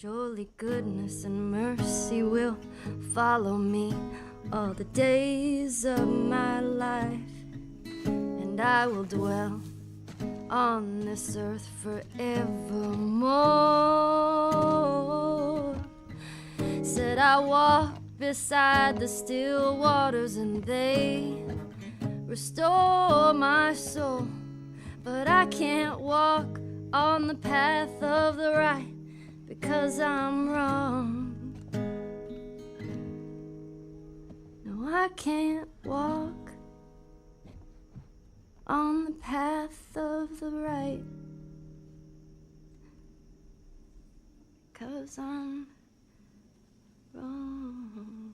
Surely goodness and mercy will follow me all the days of my life, and I will dwell on this earth forevermore. Said I walk beside the still waters and they restore my soul, but I can't walk on the path of the right because I'm wrong. No, I can't walk on the path of the right 'cause I'm wrong.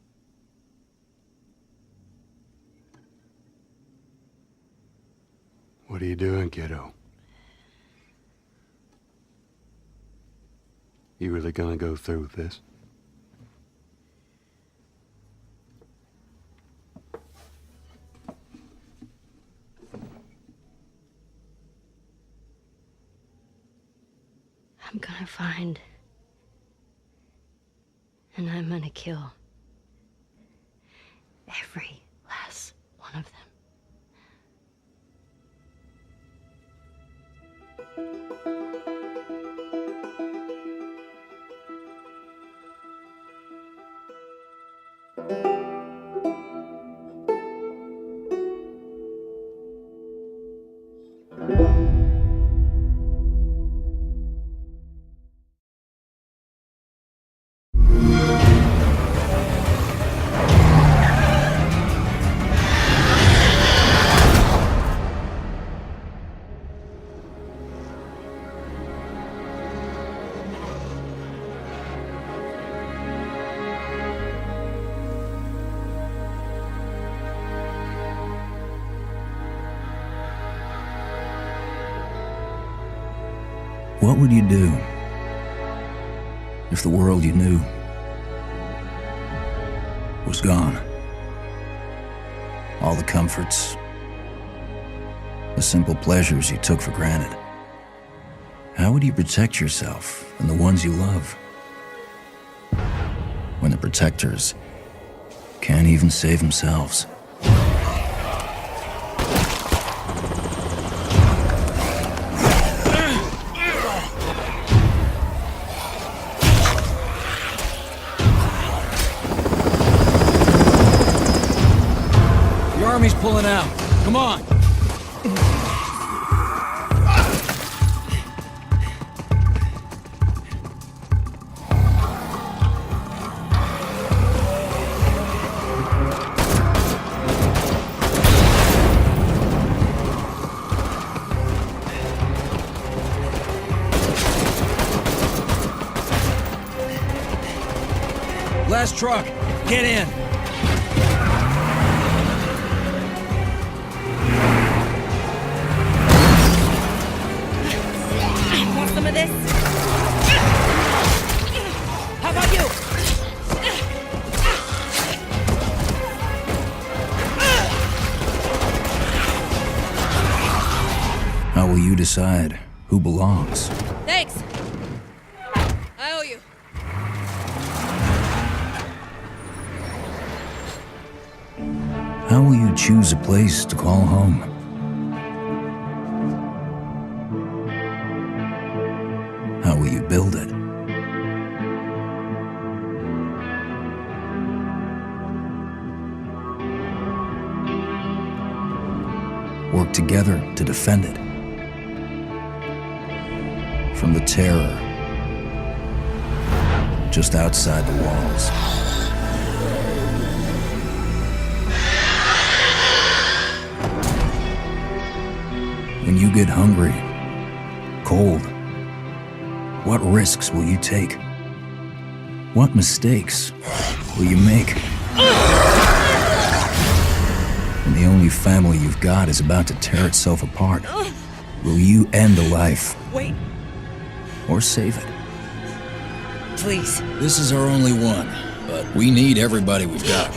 What are you doing, kiddo? You really gonna go through with this? I'm gonna find, and I'm gonna kill every last one of them. What would you do if the world you knew was gone? All the comforts, the simple pleasures you took for granted. How would you protect yourself and the ones you love when the protectors can't even save themselves? Army's pulling out. Come on. Last truck. Get in. Some of this? How about you? How will you decide who belongs? Thanks. I owe you. How will you choose a place to call home? How will you build it? Work together to defend it from the terror just outside the walls. When you get hungry, cold, what risks will you take? What mistakes will you make? When the only family you've got is about to tear itself apart, will you end a life? Wait. Or save it? Please. This is our only one, but we need everybody we've got.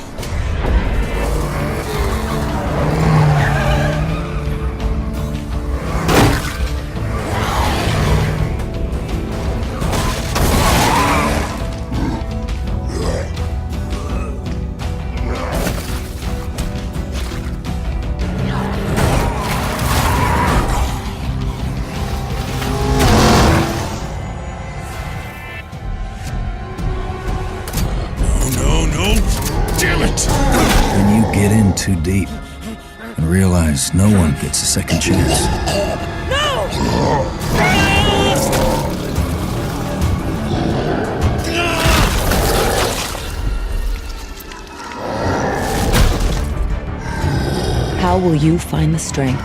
too deep and realize no one gets a second chance. How will you find the strength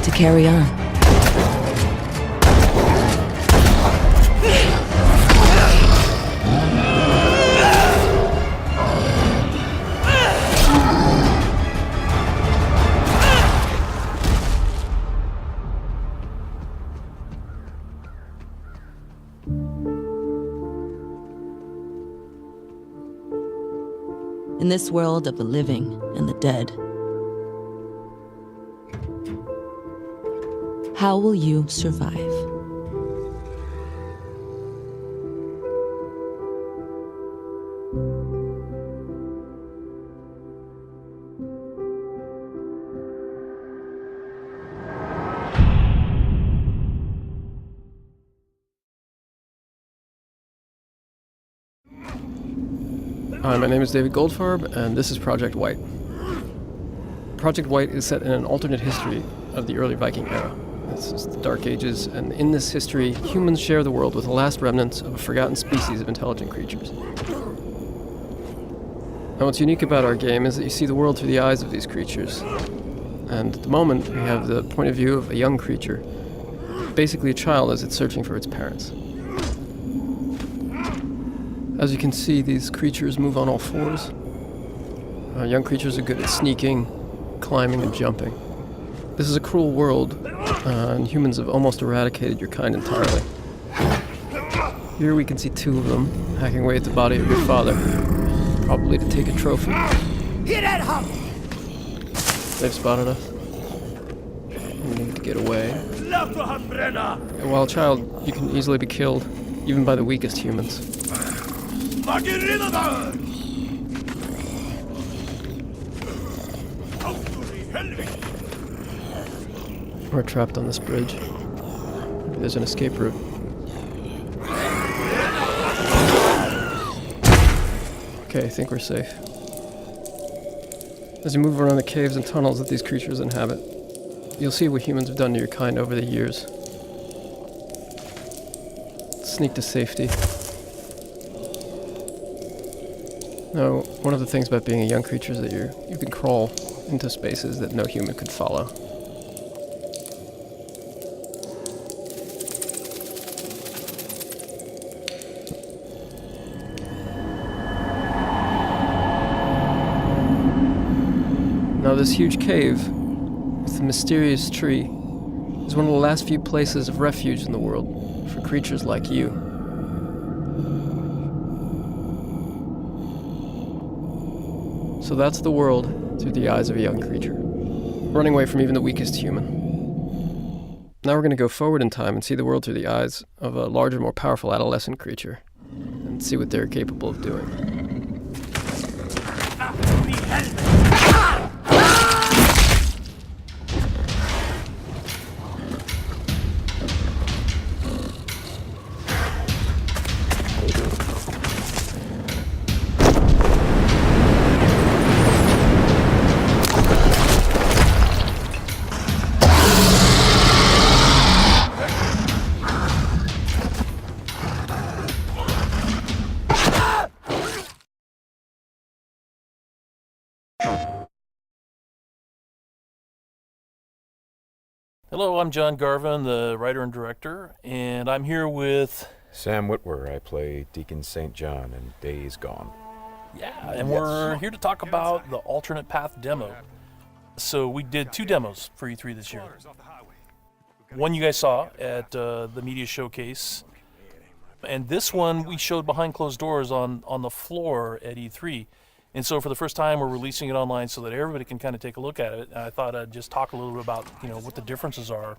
to carry on? In this world of the living and the dead, how will you survive? Hi, my name is David Goldfarb, and this is Project Wight. Project Wight is set in an alternate history of the early Viking era. This is the Dark Ages, and in this history, humans share the world with the last remnants of a forgotten species of intelligent creatures. Now, what's unique about our game is that you see the world through the eyes of these creatures. And at the moment, we have the point of view of a young creature, basically a child as it's searching for its parents. As you can see, these creatures move on all fours. Young creatures are good at sneaking, climbing, and jumping. This is a cruel world, and humans have almost eradicated your kind entirely. Here we can see two of them hacking away at the body of your father, probably to take a trophy. They've spotted us. We need to get away. And while a child, you can easily be killed, even by the weakest humans. We're trapped on this bridge. Maybe there's an escape route. Okay, I think we're safe. As you move around the caves and tunnels that these creatures inhabit, you'll see what humans have done to your kind over the years. Sneak to safety. Now, one of the things about being a young creature is that you can crawl into spaces that no human could follow. Now, this huge cave with the mysterious tree is one of the last few places of refuge in the world for creatures like you. So that's the world through the eyes of a young creature, running away from even the weakest human. Now we're going to go forward in time and see the world through the eyes of a larger, more powerful adolescent creature, and see what they're capable of doing. Hello, I'm John Garvin, the writer and director, and I'm here with... Sam Witwer. I play Deacon St. John in Days Gone. Yeah, and we're here to talk about the alternate path demo. So we did 2 demos for E3 this year. One you guys saw at the media showcase, and this one we showed behind closed doors on the floor at E3. And so for the first time, we're releasing it online so that everybody can kind of take a look at it. And I thought I'd just talk a little bit about, what the differences are,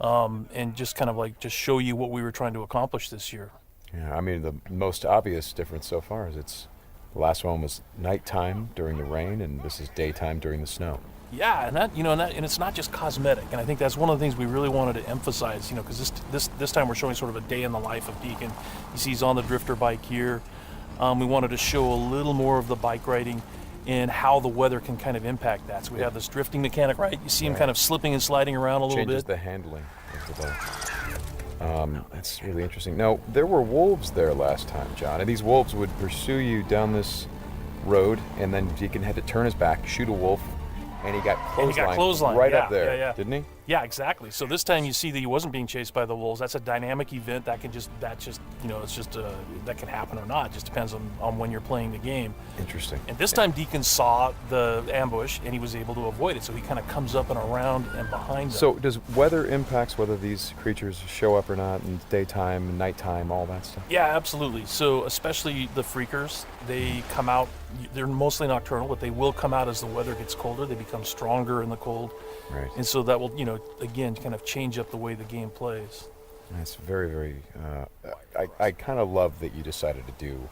and just kind of just show you what we were trying to accomplish this year. Yeah, I mean, the most obvious difference so far is the last one was nighttime during the rain, and this is daytime during the snow. Yeah, and it's not just cosmetic, and I think that's one of the things we really wanted to emphasize, because this time we're showing sort of a day in the life of Deacon. You see he's on the drifter bike here. We wanted to show a little more of the bike riding, and how the weather can kind of impact that. So we have this drifting mechanic, right? You see him kind of slipping and sliding around a little Changes bit. the handling of the boat. That's really interesting. Now, there were wolves there last time, John, and these wolves would pursue you down this road, and then Deacon had to turn his back, shoot a wolf, and he got clotheslined right up there, didn't he? Yeah, exactly. So this time you see that he wasn't being chased by the wolves. That's a dynamic event that can just that can happen or not. It just depends on when you're playing the game. Interesting. And this time Deacon saw the ambush and he was able to avoid it. So he kind of comes up and around and behind them. So does weather impacts whether these creatures show up or not in daytime, nighttime, all that stuff? Yeah, absolutely. So especially the freakers, they come out. They're mostly nocturnal, but they will come out as the weather gets colder. They become stronger in the cold. Right. And so that will, again, kind of change up the way the game plays. That's very, very... I kind of love that you decided to do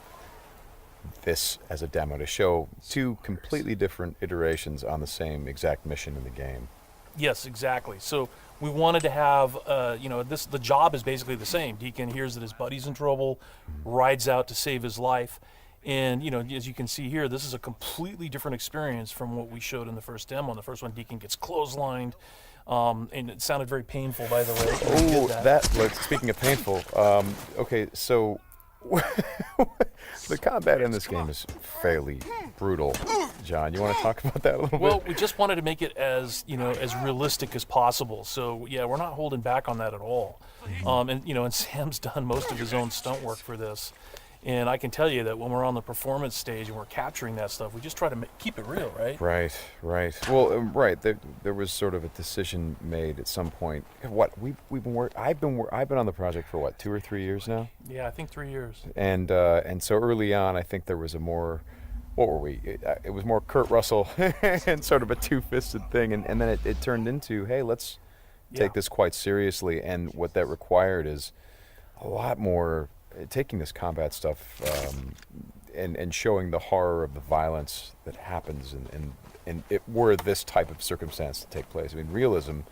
this as a demo to show two completely different iterations on the same exact mission in the game. Yes, exactly. So we wanted to have, the job is basically the same. Deacon hears that his buddy's in trouble, rides out to save his life. And, as you can see here, this is a completely different experience from what we showed in the first demo. In the first one, Deacon gets clotheslined, and it sounded very painful, by the way. Oh, speaking of painful, okay, so the combat in this game is fairly brutal. John, you want to talk about that a little bit? Well, we just wanted to make it as realistic as possible. So, yeah, we're not holding back on that at all. And Sam's done most of his own stunt work for this. And I can tell you that when we're on the performance stage and we're capturing that stuff, we just try to keep it real, right? Right. Well, right. There was sort of a decision made at some point. I've been on the project for 2 or 3 years now. Yeah, I think 3 years. And so early on, I think there was a more, what were we? It was more Kurt Russell and sort of a two-fisted thing, and then it turned into, hey, let's take this quite seriously. And what that required is a lot more. Taking this combat stuff and showing the horror of the violence that happens and it were this type of circumstance to take place. I mean, realism,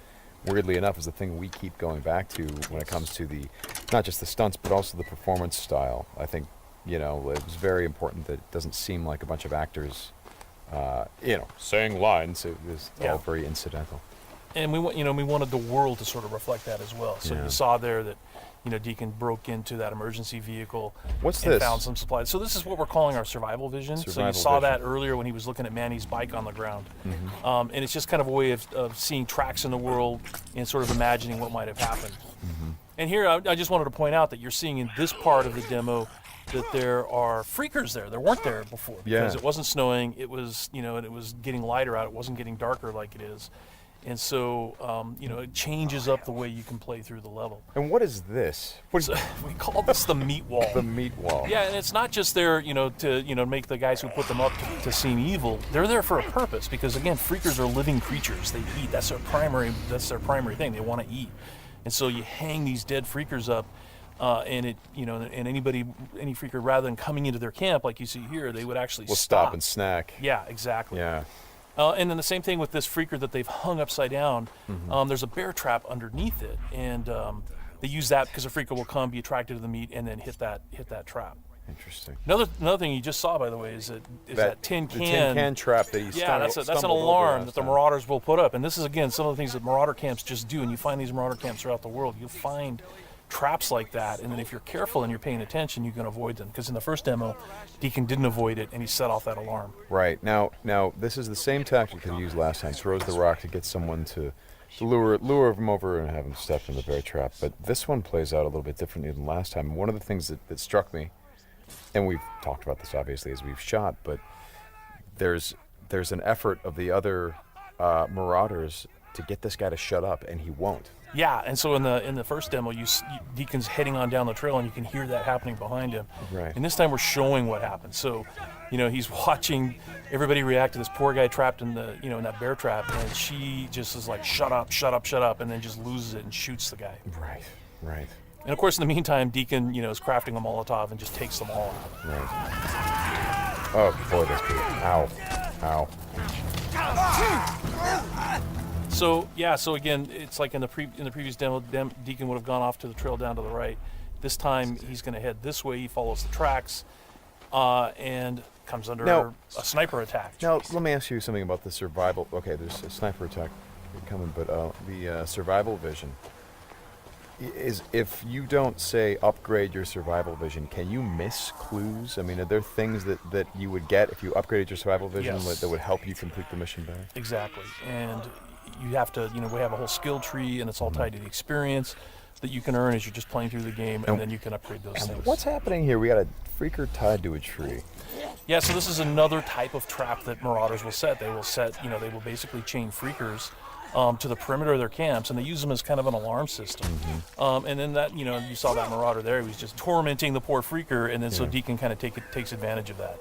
weirdly enough, is the thing we keep going back to when it comes to not just the stunts, but also the performance style. I think, it was very important that it doesn't seem like a bunch of actors, saying lines. It was all very incidental. And we wanted the world to sort of reflect that as well. So you saw there that, Deacon broke into that emergency vehicle and found some supplies. So this is what we're calling our survival vision. So you saw that earlier when he was looking at Manny's bike on the ground. Mm-hmm. And it's just kind of a way of seeing tracks in the world and sort of imagining what might have happened. Mm-hmm. And here I just wanted to point out that you're seeing in this part of the demo that there are freakers there. There weren't there before because it wasn't snowing. It was, and it was getting lighter out. It wasn't getting darker like it is. And so, it changes up the way you can play through the level. And what is this? We call this the meat wall. The meat wall. Yeah, and it's not just there, to make the guys who put them up to seem evil. They're there for a purpose because, again, freakers are living creatures. They eat. That's their primary thing. They want to eat. And so you hang these dead freakers up, and any freaker, rather than coming into their camp like you see here, they would actually stop and snack. Yeah, exactly. Yeah. And then the same thing with this freaker that they've hung upside down. Mm-hmm. There's a bear trap underneath it, and they use that because a freaker will come, be attracted to the meat, and then hit that trap. Interesting. Another thing you just saw, by the way, is that tin can. The tin can trap that you that's an alarm that the marauders will put up, and this is again some of the things that marauder camps just do. And you find these marauder camps throughout the world. You'll find traps like that, and then if you're careful and you're paying attention, you can avoid them. Because in the first demo, Deacon didn't avoid it, and he set off that alarm. Right. Now this is the same tactic that he used last time. Throws the rock to get someone to lure him over and have him step in the bear trap. But this one plays out a little bit differently than last time. One of the things that struck me, and we've talked about this obviously as we've shot, but there's an effort of the other marauders to get this guy to shut up, and he won't. Yeah, and so in the first demo, Deacon's heading on down the trail, and you can hear that happening behind him. Right. And this time we're showing what happened. So, he's watching everybody react to this poor guy trapped in the in that bear trap, and she just is like, shut up, and then just loses it and shoots the guy. Right. And of course, in the meantime, Deacon is crafting a Molotov and just takes them all out. Right. Oh boy, that's good. Ow. So again, it's like in the previous demo, Deacon would have gone off to the trail down to the right. This time he's going to head this way. He follows the tracks, and comes under Now- a sniper attack. Now, let me ask you something about the survival. Okay, there's a sniper attack coming, but the survival vision is, if you don't, say, upgrade your survival vision, can you miss clues? I mean, are there things that you would get if you upgraded your survival vision Yes. that would help you complete the mission better? Exactly. And you have to, we have a whole skill tree, and it's all tied to the experience that you can earn as you're just playing through the game, and then you can upgrade those things. What's happening here? We got a freaker tied to a tree. Yeah, so this is another type of trap that Marauders will set. They will set, they will basically chain freakers to the perimeter of their camps, and they use them as kind of an alarm system. And then that, you saw that Marauder there. He was just tormenting the poor freaker, and then so Deacon kind of takes advantage of that.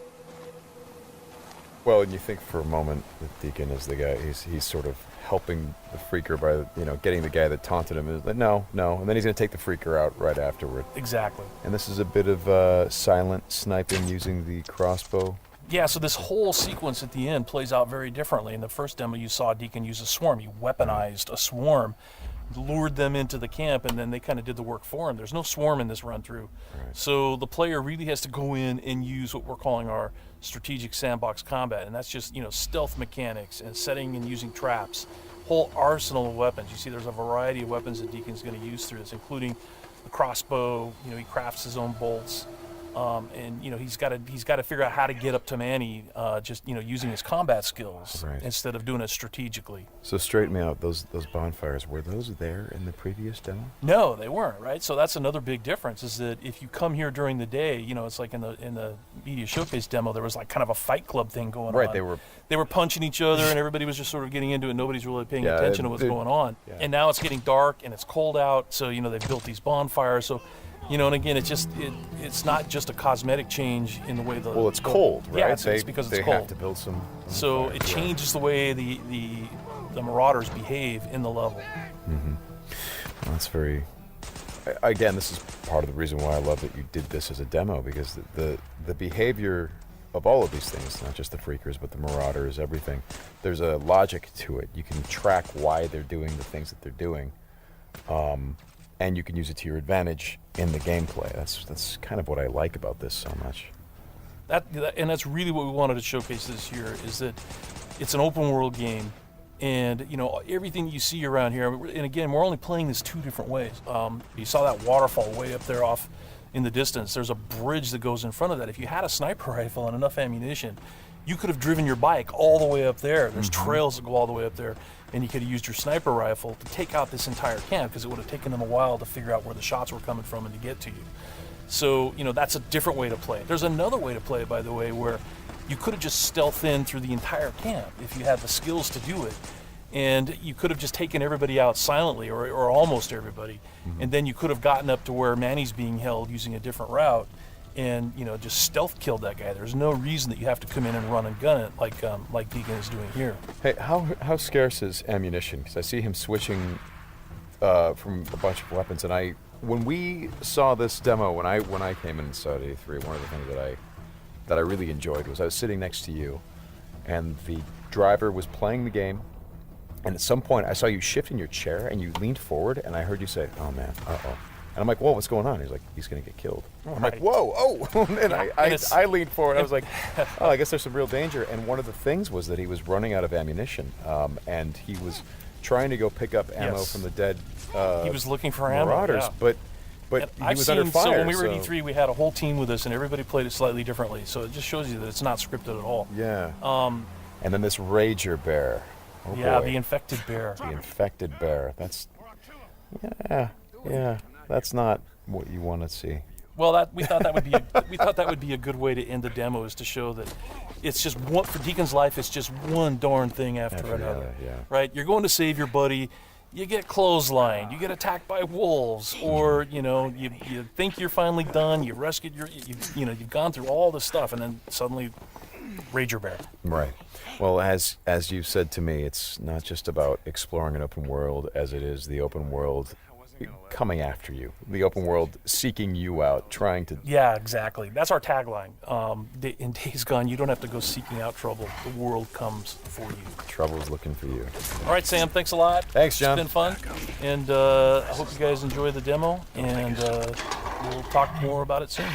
Well, and you think for a moment that Deacon is the guy, he's sort of helping the freaker by, getting the guy that taunted him. Is like, no, and then he's going to take the freaker out right afterward. Exactly. And this is a bit of silent sniping using the crossbow. Yeah, so this whole sequence at the end plays out very differently. In the first demo, you saw Deacon use a swarm. He weaponized a swarm, lured them into the camp, and then they kind of did the work for him. There's no swarm in this run-through. Right. So the player really has to go in and use what we're calling our strategic sandbox combat, and that's just, stealth mechanics and setting and using traps. Whole arsenal of weapons. You see there's a variety of weapons that Deacon's going to use through this, including the crossbow. He crafts his own bolts. And he's got to figure out how to get up to Manny, just using his combat skills instead of doing it strategically. So straighten me out. Those bonfires, were those there in the previous demo? No, they weren't. Right. So that's another big difference. Is that if you come here during the day, it's like in the media showcase demo, there was like kind of a fight club thing going on. Right. They were punching each other, and everybody was just sort of getting into it. Nobody's really paying attention to what's going on. Yeah. And now it's getting dark and it's cold out. So they've built these bonfires. So. And again, it's not just a cosmetic change in the way the... Well, it's cold, right? Yeah, it's because it's cold. They have to build some... So it changes the way the Marauders behave in the level. Mm-hmm. Well, that's very... Again, this is part of the reason why I love that you did this as a demo, because the behavior of all of these things, not just the freakers, but the Marauders, everything, there's a logic to it. You can track why they're doing the things that they're doing. And you can use it to your advantage in the gameplay. That's kind of what I like about this so much. And that's really what we wanted to showcase this year, is that it's an open world game, and everything you see around here. And again, we're only playing this two different ways. You saw that waterfall way up there off in the distance. There's a bridge that goes in front of that. If you had a sniper rifle and enough ammunition, you could have driven your bike all the way up there. There's trails that go all the way up there. And you could have used your sniper rifle to take out this entire camp, because it would have taken them a while to figure out where the shots were coming from and to get to you. So, that's a different way to play it. There's another way to play it, by the way, where you could have just stealthed in through the entire camp if you had the skills to do it. And you could have just taken everybody out silently, or almost everybody. And then you could have gotten up to where Manny's being held using a different route, and just stealth killed that guy. There's no reason that you have to come in and run and gun it like Deacon is doing here. Hey, how scarce is ammunition? Because I see him switching from a bunch of weapons, and when we saw this demo, when I came in and saw it at A3, one of the things that I really enjoyed was I was sitting next to you, and the driver was playing the game, and at some point I saw you shift in your chair and you leaned forward, and I heard you say, "Oh man, uh-oh." And I'm like, "Whoa, what's going on?" He's like, "He's going to get killed." I'm like, "Whoa, oh!" And I leaned forward. I was like, "Oh, I guess there's some real danger." And one of the things was that he was running out of ammunition, and he was trying to go pick up ammo from the dead. He was looking for Marauders, ammo, but he was under fire. So when we were at E3, we had a whole team with us, and everybody played it slightly differently. So it just shows you that it's not scripted at all. Yeah. And then this Rager Bear. Oh yeah, boy. the infected bear. The infected bear. That's that's not what you want to see. Well, we thought that would be a good way to end the demo, is to show that it's just one, for Deacon's life. It's just one darn thing after another. Yeah. Right? You're going to save your buddy. You get clotheslined. You get attacked by wolves, or you think you're finally done. You rescued you've gone through all this stuff, and then suddenly, Rager Bear. Right. Well, as you said to me, it's not just about exploring an open world, as it is the open world coming after you, the open world seeking you out, trying to... Yeah, exactly. That's our tagline. In Days Gone, you don't have to go seeking out trouble. The world comes for you. Trouble's looking for you. All right, Sam, thanks a lot. Thanks, John. It's been fun. And I hope you guys enjoy the demo, and we'll talk more about it soon.